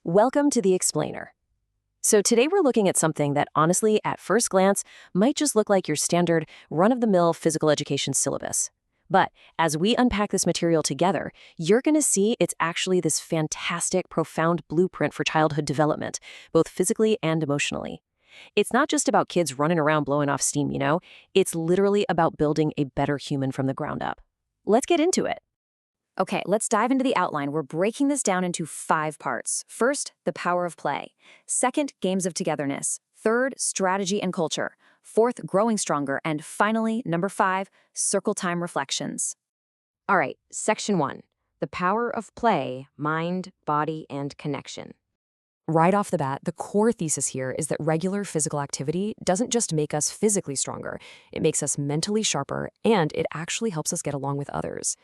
Welcome to The Explainer. So today we're looking at something that honestly, at first glance, might just look like your standard run-of-the-mill physical education syllabus. But as we unpack this material together, you're going to see it's actually this fantastic, profound blueprint for childhood development, both physically and emotionally. It's not just about kids running around blowing off steam. It's literally about building a better human from the ground up. Let's get into it. Okay, let's dive into the outline. We're breaking this down into 5 parts. First, the power of play. Second, games of togetherness. Third, strategy and culture. Fourth, growing stronger. And finally, number 5, circle time reflections. All right, section 1. The power of play, mind, body, and connection. Right off the bat, the core thesis here is that regular physical activity doesn't just make us physically stronger, it makes us mentally sharper, and it actually helps us get along with others.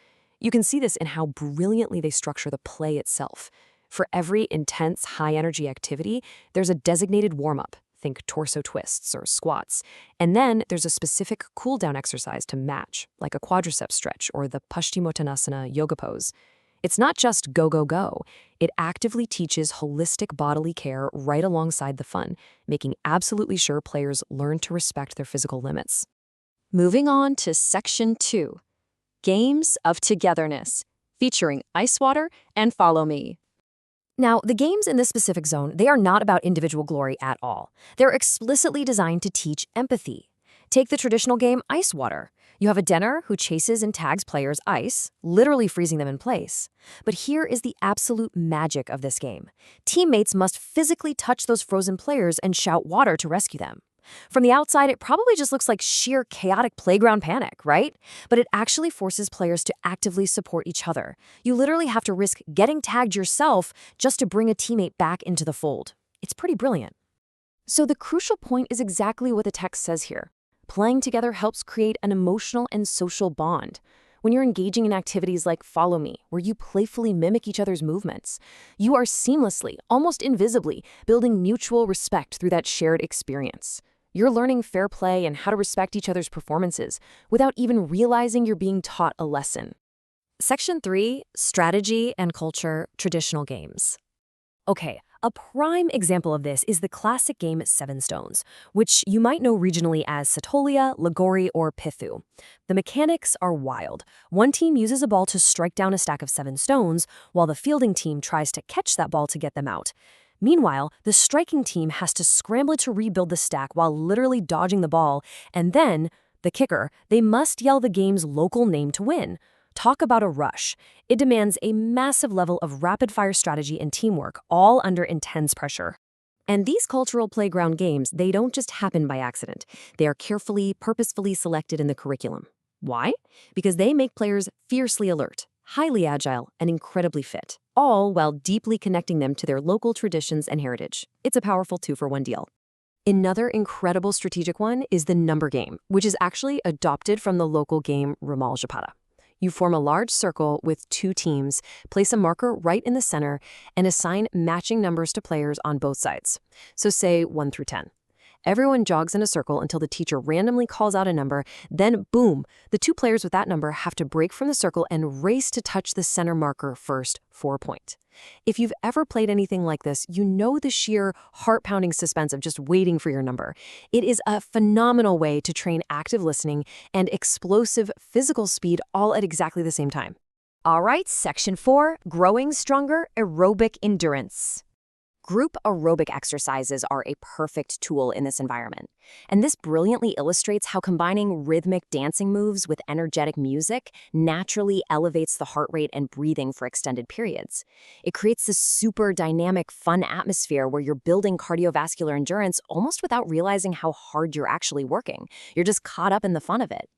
You can see this in how brilliantly they structure the play itself. For every intense, high-energy activity, there's a designated warm-up, think torso twists or squats, and then there's a specific cool-down exercise to match, like a quadricep stretch or the Paschimottanasana yoga pose. It's not just go, go, go. It actively teaches holistic bodily care right alongside the fun, making absolutely sure players learn to respect their physical limits. Moving on to section 2. Games of Togetherness, featuring Ice Water and Follow Me. Now, the games in this specific zone, they are not about individual glory at all. They're explicitly designed to teach empathy. Take the traditional game Ice Water. You have a Denner who chases and tags players ice, literally freezing them in place. But here is the absolute magic of this game. Teammates must physically touch those frozen players and shout water to rescue them. From the outside, it probably just looks like sheer chaotic playground panic, right? But it actually forces players to actively support each other. You literally have to risk getting tagged yourself just to bring a teammate back into the fold. It's pretty brilliant. So the crucial point is exactly what the text says here. Playing together helps create an emotional and social bond. When you're engaging in activities like Follow Me, where you playfully mimic each other's movements, you are seamlessly, almost invisibly, building mutual respect through that shared experience. You're learning fair play and how to respect each other's performances without even realizing you're being taught a lesson. Section 3, Strategy and Culture, Traditional Games. Okay, a prime example of this is the classic game Seven Stones, which you might know regionally as Satolia, Lagori, or Pithu. The mechanics are wild. One team uses a ball to strike down a stack of 7 stones, while the fielding team tries to catch that ball to get them out. Meanwhile, the striking team has to scramble to rebuild the stack while literally dodging the ball, and then, the kicker, they must yell the game's local name to win. Talk about a rush. It demands a massive level of rapid-fire strategy and teamwork, all under intense pressure. And these cultural playground games, they don't just happen by accident. They are carefully, purposefully selected in the curriculum. Why? Because they make players fiercely alert, highly agile, and incredibly fit, all while deeply connecting them to their local traditions and heritage. It's a powerful 2-for-1 deal. Another incredible strategic one is the number game, which is actually adopted from the local game Ramal Japata. You form a large circle with 2 teams, place a marker right in the center, and assign matching numbers to players on both sides. So say 1 through 10. Everyone jogs in a circle until the teacher randomly calls out a number, then boom, the 2 players with that number have to break from the circle and race to touch the center marker first for a point. If you've ever played anything like this, you know the sheer heart-pounding suspense of just waiting for your number. It is a phenomenal way to train active listening and explosive physical speed all at exactly the same time. All right, section 4, growing stronger, aerobic endurance. Group aerobic exercises are a perfect tool in this environment. And this brilliantly illustrates how combining rhythmic dancing moves with energetic music naturally elevates the heart rate and breathing for extended periods. It creates this super dynamic, fun atmosphere where you're building cardiovascular endurance almost without realizing how hard you're actually working. You're just caught up in the fun of it.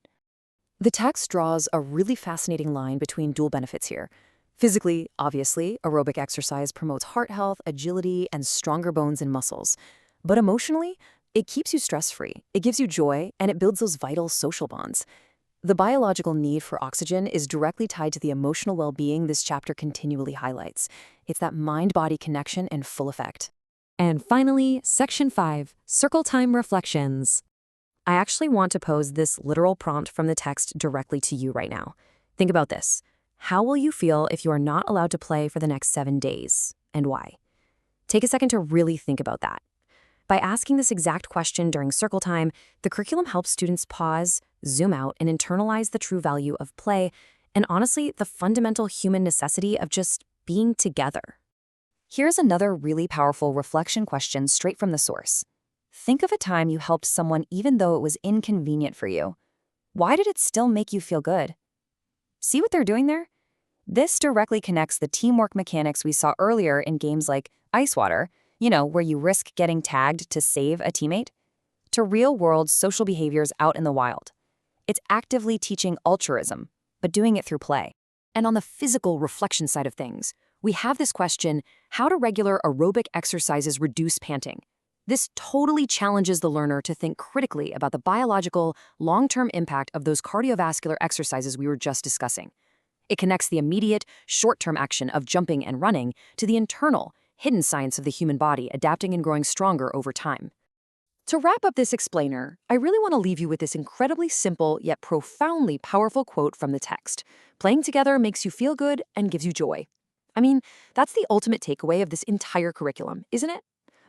The text draws a really fascinating line between dual benefits here. Physically, obviously, aerobic exercise promotes heart health, agility, and stronger bones and muscles. But emotionally, it keeps you stress-free, it gives you joy, and it builds those vital social bonds. The biological need for oxygen is directly tied to the emotional well-being this chapter continually highlights. It's that mind-body connection in full effect. And finally, Section 5, Circle Time Reflections. I actually want to pose this literal prompt from the text directly to you right now. Think about this. How will you feel if you are not allowed to play for the next 7 days, and why? Take a second to really think about that. By asking this exact question during circle time, the curriculum helps students pause, zoom out, and internalize the true value of play, and honestly, the fundamental human necessity of just being together. Here's another really powerful reflection question straight from the source. Think of a time you helped someone even though it was inconvenient for you. Why did it still make you feel good? See what they're doing there? This directly connects the teamwork mechanics we saw earlier in games like Ice Water, where you risk getting tagged to save a teammate, to real-world social behaviors out in the wild. It's actively teaching altruism, but doing it through play. And on the physical reflection side of things, we have this question: how do regular aerobic exercises reduce panting? This totally challenges the learner to think critically about the biological, long-term impact of those cardiovascular exercises we were just discussing. It connects the immediate, short-term action of jumping and running to the internal, hidden science of the human body adapting and growing stronger over time. To wrap up this explainer, I really want to leave you with this incredibly simple yet profoundly powerful quote from the text. Playing together makes you feel good and gives you joy. I mean, that's the ultimate takeaway of this entire curriculum, isn't it?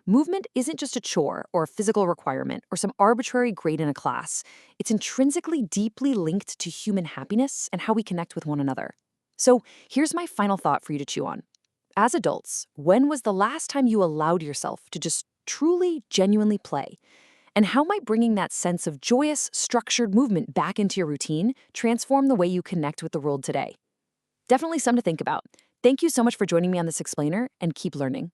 Movement isn't just a chore or a physical requirement or some arbitrary grade in a class. It's intrinsically deeply linked to human happiness and how we connect with one another. So here's my final thought for you to chew on. As adults, when was the last time you allowed yourself to just truly, genuinely play? And how might bringing that sense of joyous, structured movement back into your routine transform the way you connect with the world today? Definitely something to think about. Thank you so much for joining me on this explainer, and keep learning.